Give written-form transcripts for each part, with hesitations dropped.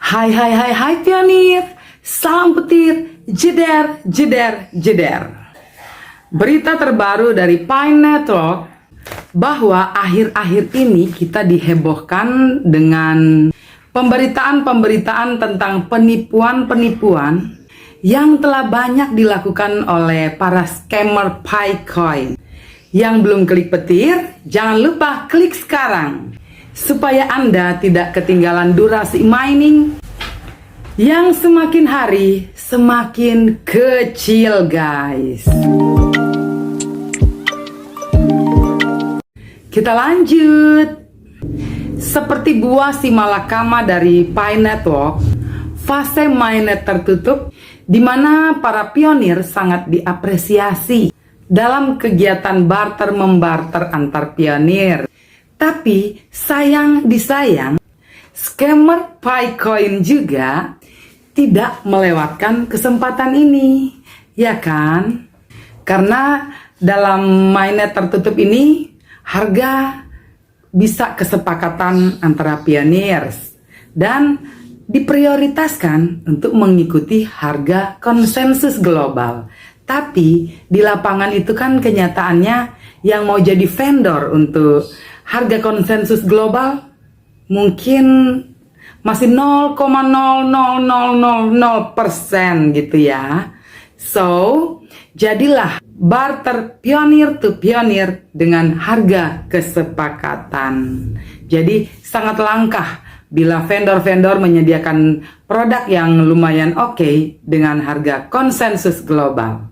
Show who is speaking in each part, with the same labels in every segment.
Speaker 1: Hai hai hai hai pionir, salam petir, jeder jeder jeder. Berita terbaru dari Pine Network bahwa akhir-akhir ini kita dihebohkan dengan pemberitaan-pemberitaan tentang penipuan-penipuan yang telah banyak dilakukan oleh para scammer Picoin. Yang belum klik petir, jangan lupa klik sekarang supaya Anda tidak ketinggalan durasi mining yang semakin hari semakin kecil, guys. Kita lanjut. Seperti buah si malakama dari Pine Network, fase mainnet tertutup di mana para pionir sangat diapresiasi dalam kegiatan barter-membarter antar pionir. Tapi sayang disayang, scammer Picoin juga tidak melewatkan kesempatan ini, ya kan? Karena dalam mainnet tertutup ini harga bisa kesepakatan antara pionir dan diprioritaskan untuk mengikuti harga konsensus global. Tapi di lapangan itu kan kenyataannya yang mau jadi vendor untuk harga konsensus global mungkin masih 0,00000% gitu ya. So, jadilah barter pionir to pionir dengan harga kesepakatan. Jadi sangat langka bila vendor-vendor menyediakan produk yang lumayan oke dengan harga konsensus global.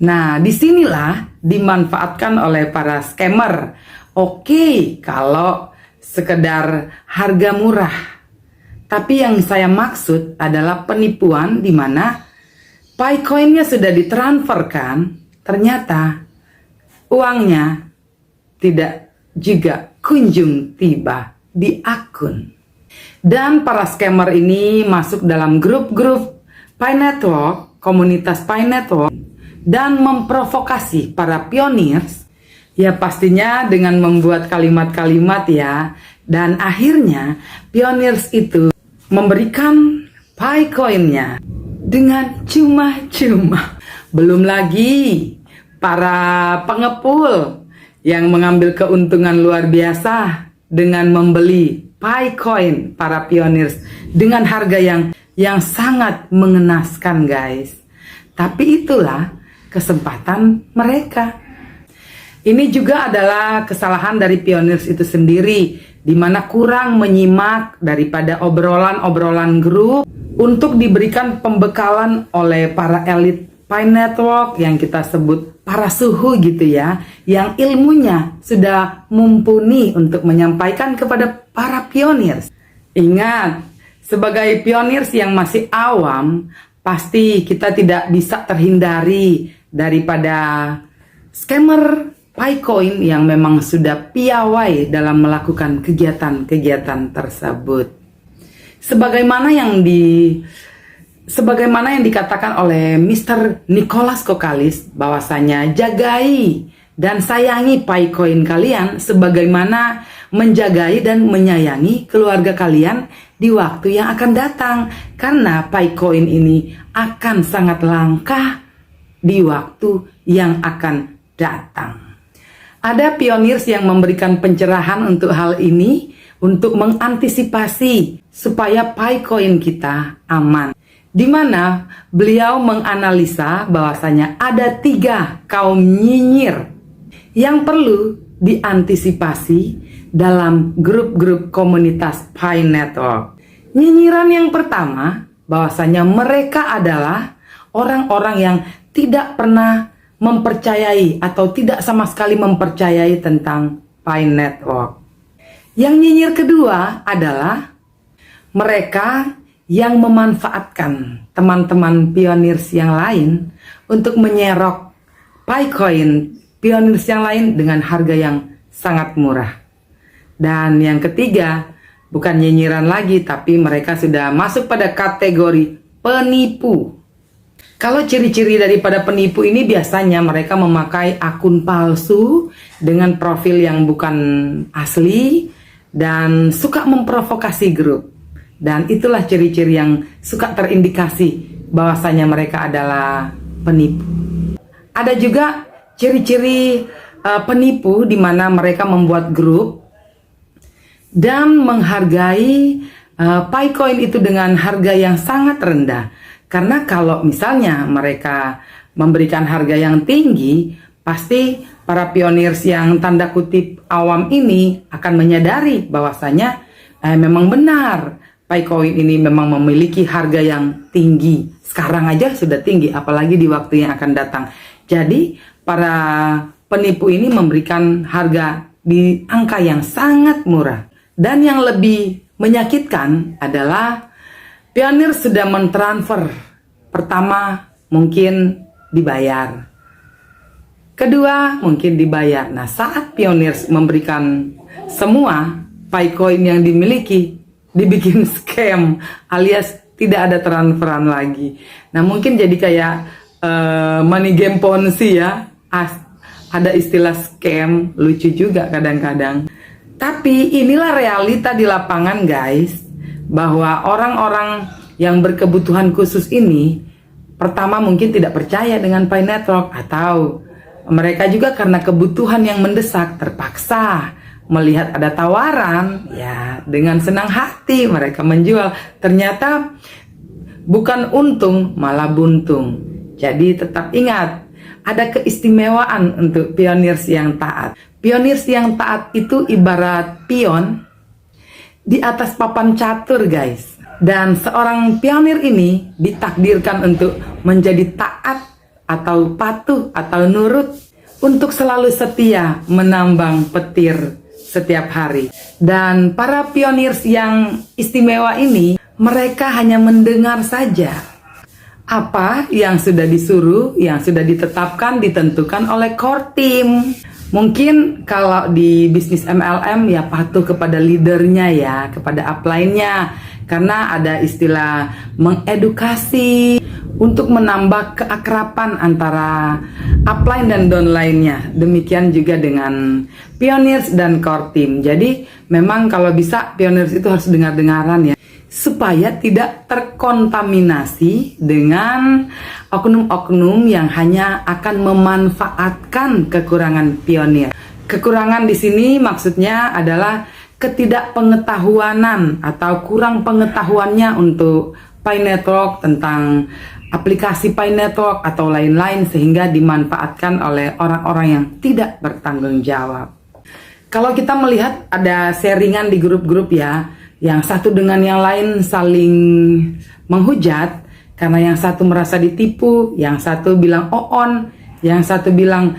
Speaker 1: Nah, disinilah dimanfaatkan oleh para scammer. Oke, kalau sekedar harga murah. Tapi yang saya maksud adalah penipuan di mana Picoinnya sudah ditransferkan, ternyata uangnya tidak juga kunjung tiba di akun. Dan para scammer ini masuk dalam grup-grup Pine Network, komunitas Pine Network, dan memprovokasi para pioneers. Ya pastinya dengan membuat kalimat-kalimat ya. Dan akhirnya pioneers itu memberikan Picoinnya dengan cuma-cuma. Belum lagi para pengepul yang mengambil keuntungan luar biasa dengan membeli Picoin para pioneers dengan harga yang sangat mengenaskan, guys. Tapi itulah kesempatan mereka. Ini juga adalah kesalahan dari pioneers itu sendiri, di mana kurang menyimak daripada obrolan-obrolan grup untuk diberikan pembekalan oleh para elit Pine Network yang kita sebut para suhu gitu ya, yang ilmunya sudah mumpuni untuk menyampaikan kepada para pioneers. Ingat, sebagai pioneers yang masih awam, pasti kita tidak bisa terhindari daripada scammer Picoin yang memang sudah piawai dalam melakukan kegiatan-kegiatan tersebut. Sebagaimana yang dikatakan oleh Mr. Nicholas Kokalis, bahwasanya jagai dan sayangi Picoin kalian sebagaimana menjagai dan menyayangi keluarga kalian di waktu yang akan datang, karena Picoin ini akan sangat langka di waktu yang akan datang. Ada pioneers yang memberikan pencerahan untuk hal ini, untuk mengantisipasi supaya Picoin kita aman. Di mana beliau menganalisa bahwasanya ada 3 kaum nyinyir yang perlu diantisipasi dalam grup-grup komunitas Pine Network. Nyinyiran yang pertama, bahwasanya mereka adalah orang-orang yang tidak pernah mempercayai atau tidak sama sekali mempercayai tentang Pine Network. Yang nyinyir kedua adalah mereka yang memanfaatkan teman-teman pioneers yang lain untuk menyerok Picoin pioneers yang lain dengan harga yang sangat murah. Dan yang ketiga, bukan nyinyiran lagi, tapi mereka sudah masuk pada kategori penipu. Kalau ciri-ciri daripada penipu ini biasanya mereka memakai akun palsu dengan profil yang bukan asli dan suka memprovokasi grup. Dan itulah ciri-ciri yang suka terindikasi bahwasanya mereka adalah penipu. Ada juga ciri-ciri penipu di mana mereka membuat grup dan menghargai Picoin itu dengan harga yang sangat rendah. Karena kalau misalnya mereka memberikan harga yang tinggi, pasti para pioneers yang tanda kutip awam ini akan menyadari bahwasanya memang benar Picoin ini memang memiliki harga yang tinggi. Sekarang aja sudah tinggi, apalagi di waktu yang akan datang. Jadi para penipu ini memberikan harga di angka yang sangat murah. Dan yang lebih menyakitkan adalah pionir sudah mentransfer. Pertama mungkin dibayar, kedua mungkin dibayar. Nah, saat pionir memberikan semua Picoin yang dimiliki, dibikin scam alias tidak ada transferan lagi. Nah, mungkin jadi kayak money game ponzi ya. Ada istilah scam, lucu juga kadang-kadang. Tapi inilah realita di lapangan guys, bahwa orang-orang yang berkebutuhan khusus ini pertama mungkin tidak percaya dengan Pi Network, atau mereka juga karena kebutuhan yang mendesak terpaksa melihat ada tawaran, ya dengan senang hati mereka menjual. Ternyata bukan untung malah buntung. Jadi tetap ingat, ada keistimewaan untuk pioneers yang taat. Pioneers yang taat itu ibarat pion di atas papan catur guys. Dan seorang pionir ini ditakdirkan untuk menjadi taat atau patuh atau nurut, untuk selalu setia menambang petir setiap hari. Dan para pioneers yang istimewa ini, mereka hanya mendengar saja apa yang sudah disuruh, yang sudah ditetapkan, ditentukan oleh core team. Mungkin kalau di bisnis MLM ya patuh kepada leadernya ya, kepada upline-nya. Karena ada istilah mengedukasi untuk menambah keakraban antara upline dan downline-nya. Demikian juga dengan pioneers dan core team. Jadi memang kalau bisa pioneers itu harus dengar-dengaran ya, supaya tidak terkontaminasi dengan oknum-oknum yang hanya akan memanfaatkan kekurangan pionir. Kekurangan di sini maksudnya adalah ketidakpengetahuanan atau kurang pengetahuannya untuk Pi Network, tentang aplikasi Pi Network atau lain-lain, sehingga dimanfaatkan oleh orang-orang yang tidak bertanggung jawab. Kalau kita melihat ada sharingan di grup-grup ya, yang satu dengan yang lain saling menghujat karena yang satu merasa ditipu, yang satu bilang on, yang satu bilang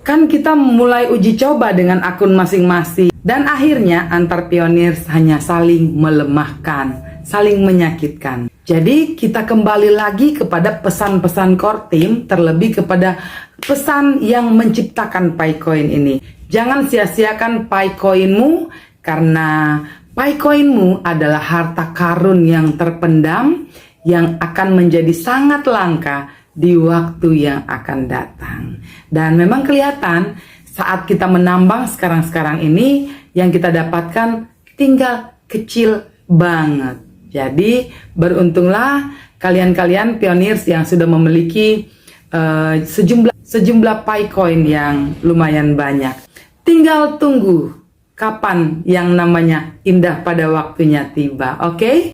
Speaker 1: kan kita mulai uji coba dengan akun masing-masing. Dan akhirnya antar pionir hanya saling melemahkan, saling menyakitkan. Jadi kita kembali lagi kepada pesan-pesan core team, terlebih kepada pesan yang menciptakan Picoin ini. Jangan sia-siakan Picoinmu, karena Picoinmu adalah harta karun yang terpendam yang akan menjadi sangat langka di waktu yang akan datang. Dan memang kelihatan saat kita menambang sekarang-sekarang ini, yang kita dapatkan tinggal kecil banget. Jadi beruntunglah kalian-kalian pioneers yang sudah memiliki sejumlah Picoin yang lumayan banyak. Tinggal tunggu kapan yang namanya indah pada waktunya tiba, oke?